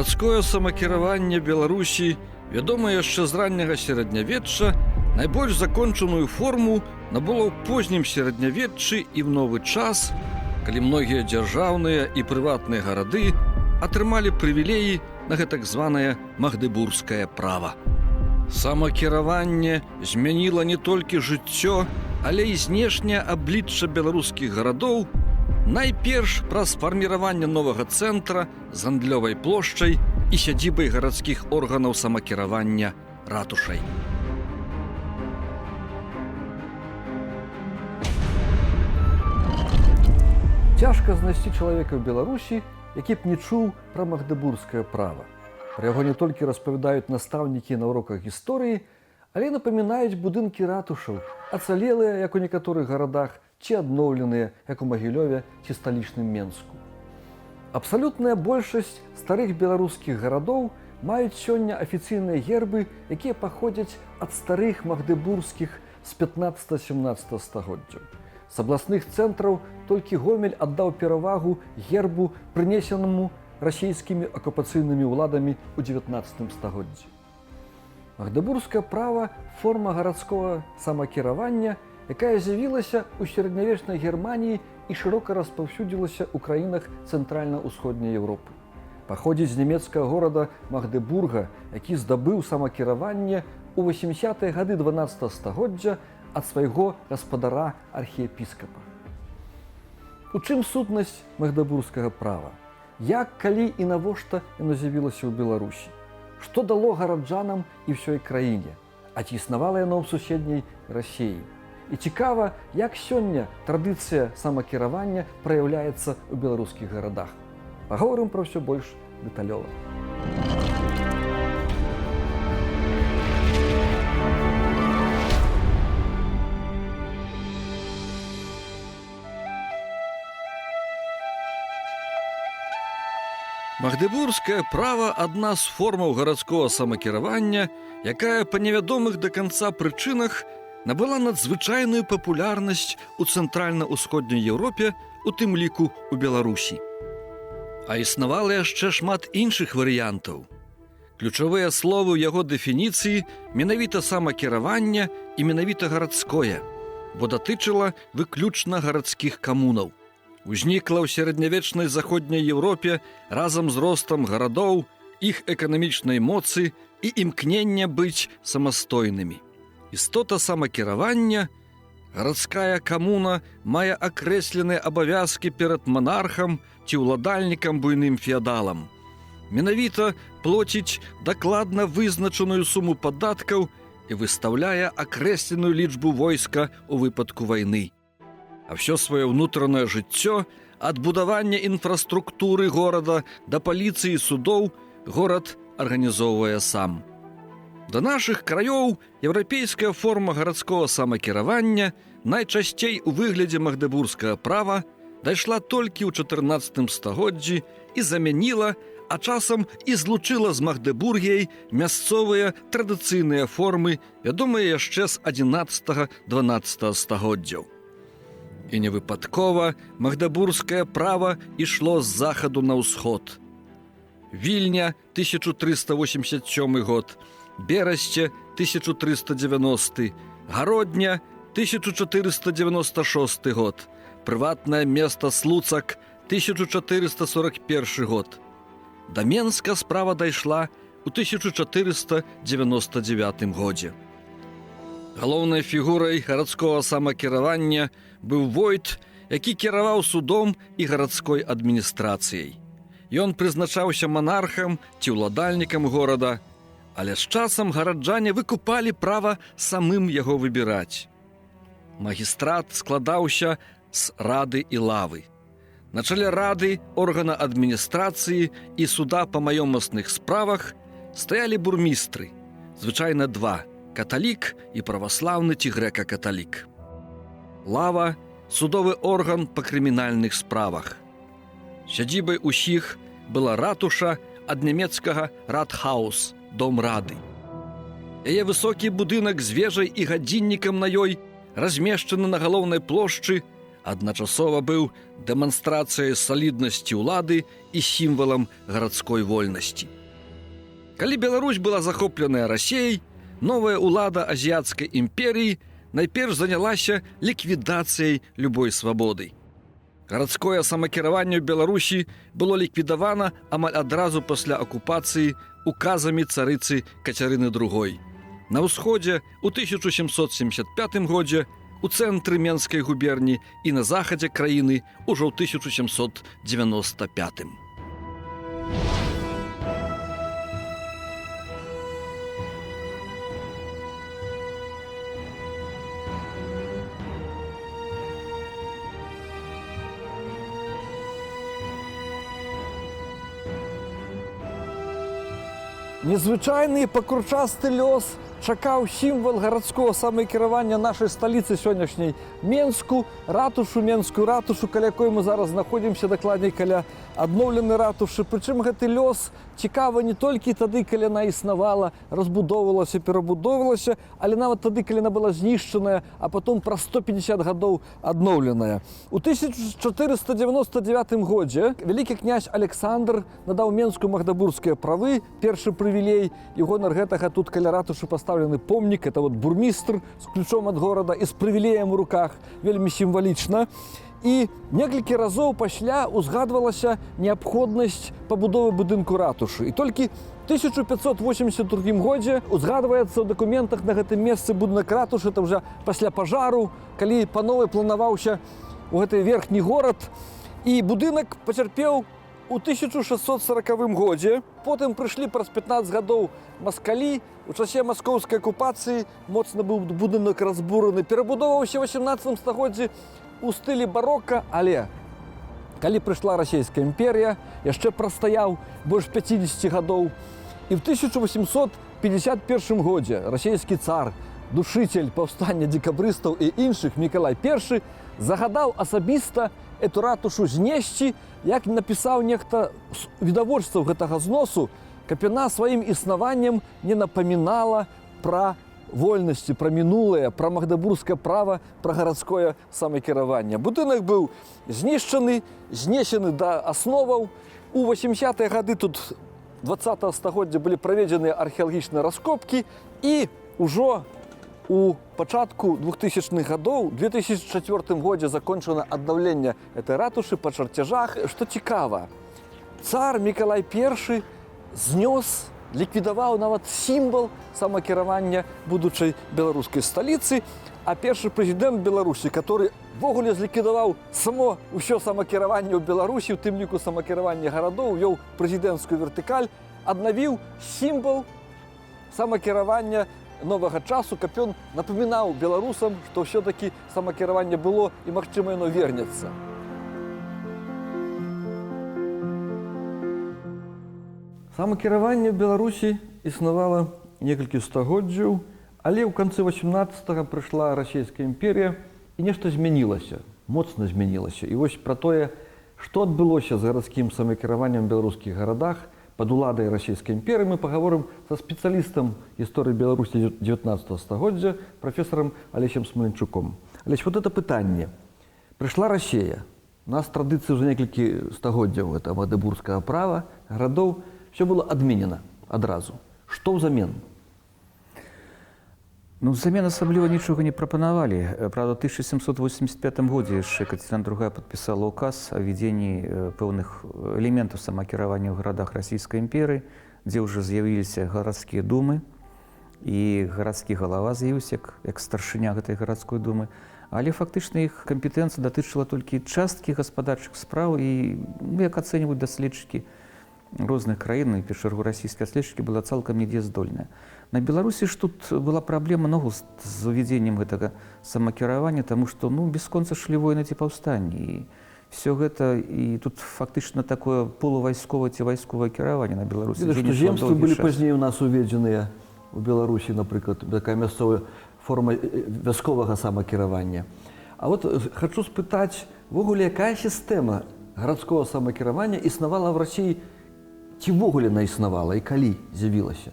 Гарадское самакіраванне Беларусі, вядомае яшчэ з ранняга сярэднявечча, найбольш закончаную форму набыло ў познім сярэднявеччы і ў новы час, калі многія дзяржаўныя і прыватныя гарады атрымалі прывілеі на гэтак званае магдэбургскае права. Самакіраванне змяніла не толькі жыццё, але і знешняе аблічча беларускіх гарадоў, найперш праз фарміраванне новага цэнтра з гандлёвай плошчай і сядзібай гарадскіх органаў самакіравання ратушай. Цяжка знайсці чалавека ў Беларусі, які б не чуў пра магдэбургскае права. Пра яго не толькі распавядаюць настаўнікі на уроках гісторыі, але напамінаюць будынкі ратушаў, ацалелыя, як у некаторых гарадах, ці адноўленыя, як у Магілёве ці сталічным Менску. Абсалютная большасць старых беларускіх гарадоў маюць сёння афіцыйныя гербы, якія паходзяць ад старых магдэбургскіх з 15-17 стагоддзяў. З абласных цэнтраў толькі Гомель аддаў перавагу гербу, прынесенаму расійскімі акупацыйнымі ўладамі ў 19 стагоддзі. Магдэбургскае права – форма гарадскога самакіравання, якая з'явілася ў сярэднявечнай Германіі і шырока распаўсюдзілася ў краінах цэнтральна-ўсходняй Еўропы. Паходзіць з нямецкага горада Магдэбурга, які здабыў самакіраванне ў 80-е гады 12 стагоддзя ад свайго гаспадара архіепіскапа. У чым сутнасць магдэбургскага права? Як, калі і навошта яно з'явілася ў Беларусі? Што дало гараджанам і ўсёй краіне? А ці існавала яно ў суседняй Расіі? І цікава, як сёння традыцыя самакіравання праяўляецца ў беларускіх гарадах. Паговорым пра ўсё больш дэталёва. Магдэбургскае права – адна з формаў гарадскога самакіравання, якая па невядомых да канца прычынах набыла надзвычайную папулярнасць у цэнтральна-ўсходняй Еўропе, у тым ліку ў Беларусі. А існавала яшчэ шмат іншых варыянтаў. Ключавыя словы ў яго дэфініцыі менавіта самакіравання і менавіта гарадское, бо датычыла выключна гарадскіх камунаў. Узнікла ў сярэднявечнай заходняй Еўропе разам з ростам гарадоў, іх эканамічнай моцы і імкнення быць самастойнымі. Істота самакіравання – гарадская камуна мае акрэсленыя абавязкі перад манархам ці ўладальнікам буйным феадалам. Менавіта плоціць дакладна вызначаную суму падаткаў і выстаўляе акрэсленую лічбу войска ў выпадку вайны. А ўсё сваё ўнутранае жыццё, ад будавання інфраструктуры горада да паліцыі і судоў, горад арганізоўвае сам. Да нашых краёў еўрапейская форма гарадскога самакіравання, найчасцей у выглядзе магдэбургскага права, дайшла толькі ў 14 стагоддзі і замяніла, а часам і злучыла з Магдэбургіяй мясцовыя традыцыйныя формы, вядомыя яшчэ з 11-12 стагоддзяў. І невыпадкова магдэбургскае права ішло з захаду на ўсход. Вільня, 1387 год, Берасце, 1390, Гародня, 1496 год, прыватнае места Слуцак, 1441 год. Да Менска справа дайшла ў 1499 годзе. Галоўнай фігурай гарадскога самакіравання быў войт, які кіраваў судом і гарадской адміністрацыяй. Ён прызначаўся манархам ці ўладальнікам горада, але з часам гараджане выкупалі права самым яго выбіраць. Магістрат складаўся з рады і лавы. На чале рады, органа адміністрацыі і суда па маёмасных справах стаялі бурмістры, звычайна два – каталік і праваслаўны ці грэка-каталік. Лава – судовы орган па крымінальных справах. Сядзібай усіх была ратуша ад нямецкага «Ратхаус» – дом рады. Яе высокі будынак з вежай і гадзіннікам на ёй размешчаны на галоўнай плошчы, адначасова быў дэманстрацыяй саліднасці ўлады і сімвалам гарадской вольнасці. Калі Беларусь была захопленая Расеяй, новая ўлада азіяцкай імперіі найперш занялася ліквідацыяй любой свабоды. Гарадское самакіраванне ў Беларусі было ліквідавана амаль адразу пасля акупацыі указамі царыцы Кацярыны II. На ўсходзе ў 1775 годзе, у цэнтры Менскай губерні і на захадзе краіны ўжо ў 1795. Незвычайны пакручасты лёс чакаў сімвал гарадскога самакіравання нашай сталіцы сённяшняй Менску, менскую ратушу, каля якой мы зараз знаходзімся, дакладней каля адноўленай ратушы. Прычым гэты лёс цікавы не толькі тады, калі яна існавала, разбудоўвалася, перабудоўвалася, але нават тады, калі яна была знішчаная, а потом праз 150 гадоў адноўленая. У 1499 годзе вялікі князь Александр надаў Менску магдабургскія правы, першы прывілей, і ў гонар гэтага тут каля ратушы пастаўлены помнік, это вот бурмістр з ключом ад горада і з прывілеем у руках, вельмі сімвалічна. І некалькі разоў пасля узгадвалася неабходнасць пабудовы будынку ратушы. І толькі ў 1582 годзе узгадваецца ў дакументах на гэтым месцы будынак ратушы, это ўжо пасля пажару, калі па новай планаваўся у гэты верхні горад. І будынак пацярпеў у 1640 годзе. Потым прыйшлі праз 15 гадоў маскалі. У часе маскоўскай акупацыі моцна быў будынак разбураны, перабудоўваўся ў 18 стагоддзі у стылі барока, але калі прыйшла Расейская імперія, яшчэ прастаяў больш 50 гадоў. І ў 1851 годзе расійскі цар, душитель паўстання дзекабрыстаў і іншых Мікалай I загадаў асабіста эту ратушу знесці, як напісаў нехта відавочцаў гэтага зносу, каб яна сваім існаваннем не напамінала пра вольнасці, пра мінулае, пра магдабургскае права, пра гарадское самакіраванне. Будынак быў знішчаны, знесены да асноваў. У 80-е гады тут 20-го стагоддзя былі праведзеныя археалагічныя раскопкі, і ўжо у пачатку 2000-х гадоў, у 2004 годзе закончана аднаўленне этой ратушы па чарцяжах. Што цікава, цар Мікалай I знёс, ліквідаваў нават сімвал самакіравання будучай беларускай сталіцы, а першы прэзідэнт Беларусі, который ввогуле зліквідаваў само ўсё самакіраванне ў Беларусі, у тым ліку самакіраванне гарадоў, вёў прэзідэнцкую вертыкаль, аднавіў сімвал самакіравання новага часу, каб ён напамінаў беларусам, што ўсё-такі самакіраванне было і, магчыма, яно вернецца. Самакіраванне ў Беларусі існавала некалькі стагоддзяў, але ў канцы 18-го прыйшла Расійская імперія і нешта змянілася, моцна змянілася. І вось пра тое, што адбылося з гарадскім самакіраваннем у беларускіх гарадах пад уладай Расійскай імперіі, мы пагаворым са спецыялістам гісторыі Беларусі 19-го стагоддзя, прафесарам Алесем Смаленчуком. Алесь, вот это пытанне. Прыйшла Расія. У нас традыцыі ўжо некалькі стагоддзяў, это магдабургскага права, гарадоў. Все было адменена адразу. Што ўзамен? Ну, взамен асабліва нічога не прапанавалі. Правда, ў 1785 годзе яшчэ Кацярына II падпісала указ о введзенні пэўных элементаў самакіравання ў гарадах Расійскай імперыі, дзе ўжо з'явіліся гарадскія думы, і гарадскі галава з'явіўся як старшыня гэтай гарадской думы. Але фактычна іх кампетэнцыя датычыла толькі часткі гаспадарчых спраў, і, як ацэньваюць даследчыкі розных краін, і першую чаргу расійскія даследчыкі, была цалкам недзеяздольная. На Беларусі ж тут была праблема ногу з увядзеннем гэтага самакіравання, таму што бясконца шлі войны ці паўстанні. І все гэта, і тут фактычна такое полувайсковае ці вайсковае кіраванне на Беларусі. Земствы былі пазней у нас уведзеныя у Беларусі, напрыклад, такая мясцовая форма вясковага самакіравання. А вот хочу спытаць, ввогуле, якая сістэма гарадскога самакіравання існавала в Расіі, ці ввогуле она існавала і калі з'явілася?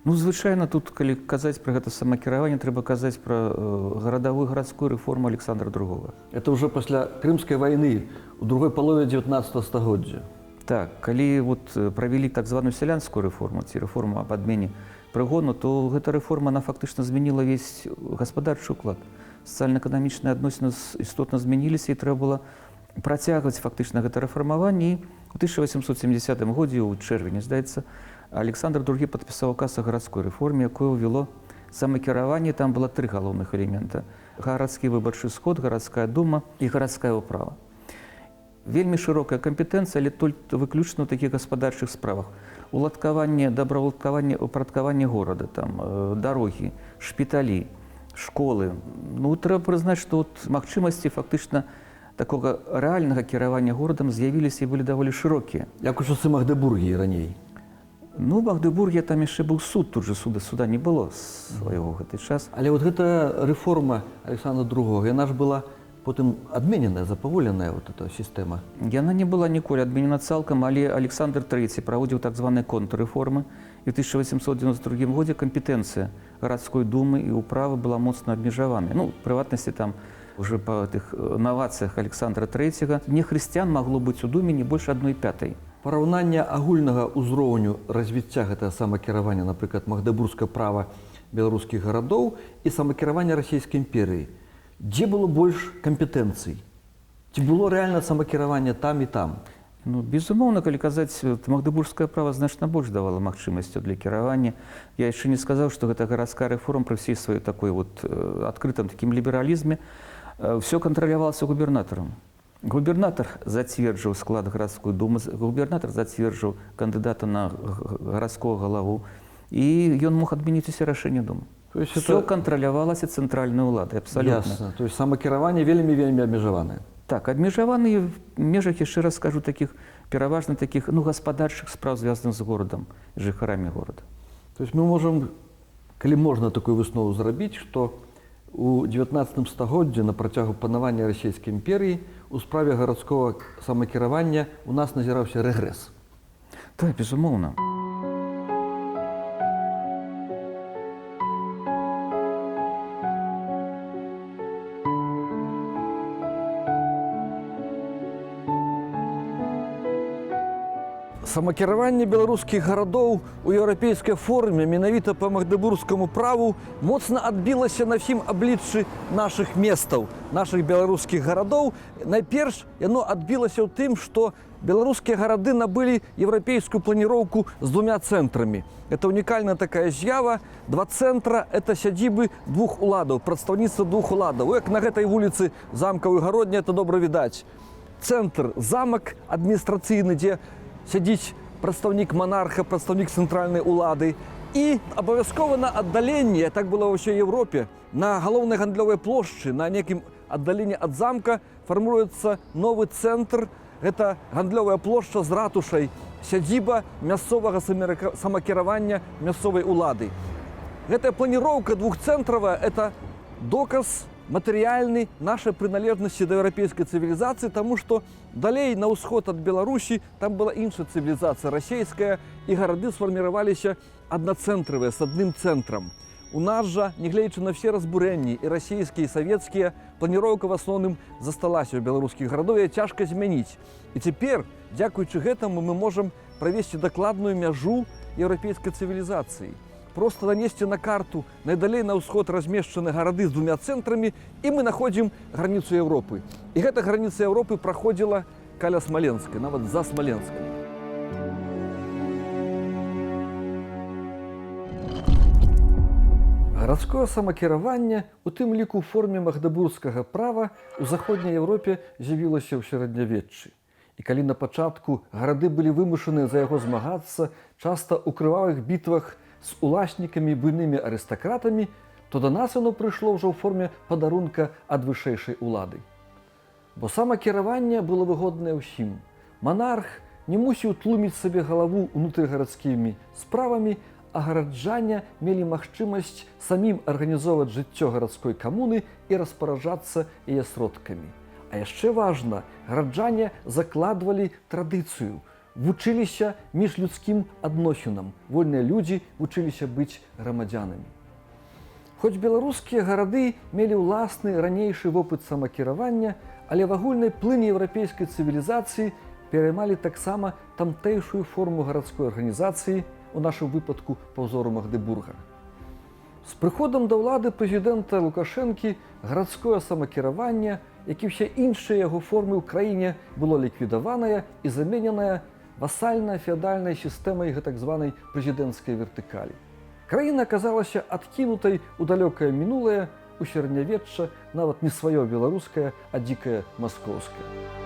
Ну, звычайна, тут, калі казаць пра гэта самакіраванне, трэба казаць пра гарадавую гарадскую рэформу Александра II. Это уже после Крымской войны, у другой половины 19 стагоддзя. Так, калі вот правялі так званую сялянскую рэформу, ці рэформу аб адмене прыгону, то гэта рэформа, она фактычна змяніла весь гаспадарчы ўклад. Сацыяльна-эканамічныя адносіны істотна змяніліся, і трэба было працягваць фактычна гэта рэфармаванне. І у 1870 годзе, у чэрвені, здаецца, Александр II падпісаў указ о гарадской рэформе, якое ўвяло самакіраванне. Там было 3 галоўных элемента: гарадскі выбарчы сход, гарадская дума і гарадская ўправа. Вельмі шырокая кампетэнцыя, але толькі выключна ў такіх гаспадарчых справах. Уладкаванне, добраўладкаванне, упарадкаванне горада, там, дарогі, шпіталі, школы. Ну, трэба прызнаць, што магчымасці фактычна такога рэальнага кіравання горадам з'явіліся і былі даволі шырокія. Як у часы Магдебургіі раней. Ну, в Магдебурге там яшчэ быў суд, тут же суда не было свайго гэты час. Але вот гэта рэформа Александра II, яна ж была потым адмененая, запаволеная вот эта сістэма. Яна не была ніколі адменена цалкам, але Александр III праводзіў так званыя контррэформы, і ў 1892 годзе кампетэнцыя гарадской думы і ўправы была моцна абмежаваная. Ну, в прыватнасці, там уже па тых навацыях Александра III нехрысціян магло быць у думе не больш 1/5. Параўнанне агульнага ўзроўню развіцця гэтага самакіравання, напрыклад, магдебургскае права беларускіх гарадоў і самакіравання расійскай імперыі. Дзе было больш кампетэнцый? Ці было рэальна самакіраванне там і там? Ну, безумоўна, калі казаць, магдебургскае права значна больш давала магчымасцяў для кіравання. Я яшчэ не сказаў, што гэта гарадская рэформа пры всей сваёй такой адкрытым такім лібералізме ўсё кантралявалася губернатарам. Губернатар зацверджаў склад гарадской думы, губернатар зацверджаў кандыдата на гарадского галаву, і ён мог адмяніць усе рашэнні думы. Все кантралявалася цэнтральнай уладай, абсалютна. Ясна. То есть самакіраванне вельмі абмежаванае. Так, абмежаваны в межах, яшчэ раз скажу, таких пераважна таких, ну, гаспадарчых спраў, звязаных з горадам, жыхарамі горада. То есть мы можам, калі можна такую выснову зрабіць, што у 19 стагоддзі на працягу панавання расійскай імперыі у справе гарадскога самакіравання у нас назіраўся рэгрэс. Так, безумоўна. Самакіраванне беларускіх гарадоў у еўрапейскай форме менавіта па магдебургскаму праву моцна адбілася на ўсім абліччы нашых местаў, нашых беларускіх гарадоў. Найперш яно адбілася ў тым, што беларускія гарады набылі еўрапейскую планіроўку з 2 цэнтрамі. Это унікальная такая з'ява. 2 цэнтра – это сядзібы 2 уладаў, прадстаўніцтва 2 уладаў. Як на гэтай вуліцы Замкавай гародні, это добра відаць. Цэнтр – замак адміністрацыйны, дзе сядзіць прадстаўнік манарха, прадстаўнік цэнтральнай улады. І абавязкова на аддаленні, так было ва ўсёй Еўропе, на галоўнай гандлёвай плошчы, на некім аддаленні ад замка фармуецца новы цэнтр. Гэта гандлёвая плошча з ратушай, сядзіба мясцовага самакіравання мясцовай улады. Гэтая планіроўка 2-цэнтравая – это доказ матэрыяльны нашай прыналежнасці да еўрапейскай цывілізацыі, таму што далей на ўсход ад Беларусі там была іншая цывілізацыя, расейская, і гарады сфарміраваліся аднацэнтравыя, з адным цэнтрам. У нас жа, нягледзячы на все разбурэнні, і расійскія, і савецкія, планіроўка в асноўным засталася ў беларускіх гарадоў, яе цяжка змяніць. І цяпер, дзякуючы гэтаму, мы можам правесці дакладную мяжу еўрапейскай цывілізацыі. Просто нанесці на карту найдалей на ўсход размешчаны гарады з 2 цэнтрамі, і мы находзім граніцу Еўропы. І гэта граніца Еўропы праходзіла каля Смаленскай, нават за Смаленскай. Гарадское самакіраванне, у тым ліку ў форме магдебургскага права, у заходняй Еўропе з'явілася ў сярэднявеччы. І калі на пачатку гарады былі вымушаны за яго змагацца, часта ў крывавых бітвах з уласнікамі, буйнымі арыстакратамі, то да нас яно прыйшло ўжо ў форме падарунка ад вышэйшай улады. Бо самакіраванне было выгоднае ўсім. Манарх не мусіў тлуміць сабе галаву унутрыгарадскімі справамі, а гараджане мелі магчымасць самім арганізоўваць жыццё гарадской камуны і распараджацца яе сродкамі. А яшчэ важна, гараджане закладвалі традыцыю. вучыліся міжлюдскім адносінам. Вольныя людзі вучыліся быць грамадзянамі. Хоць беларускія гарады мелі ўласны ранейшы вопыт самакіравання, але в агульнай плыні еўрапейскай цывілізацыі пераймалі таксама тамтэйшую форму гарадской арганізацыі, у нашым выпадку па ўзору Магдебурга. З прыходам да ўлады прэзідэнта Лукашэнкі гарадское самакіраванне, як і ўсе іншыя яго формы ў краіне, было ліквідаванае і замененае васальна-феадальнай сістэмай гэтак званай прэзідэнцкай вертыкалі. Краіна аказалася адкінутай у далёкае мінулае, у сярэднявечча, нават не сваё беларускае, а дзікае маскоўскае.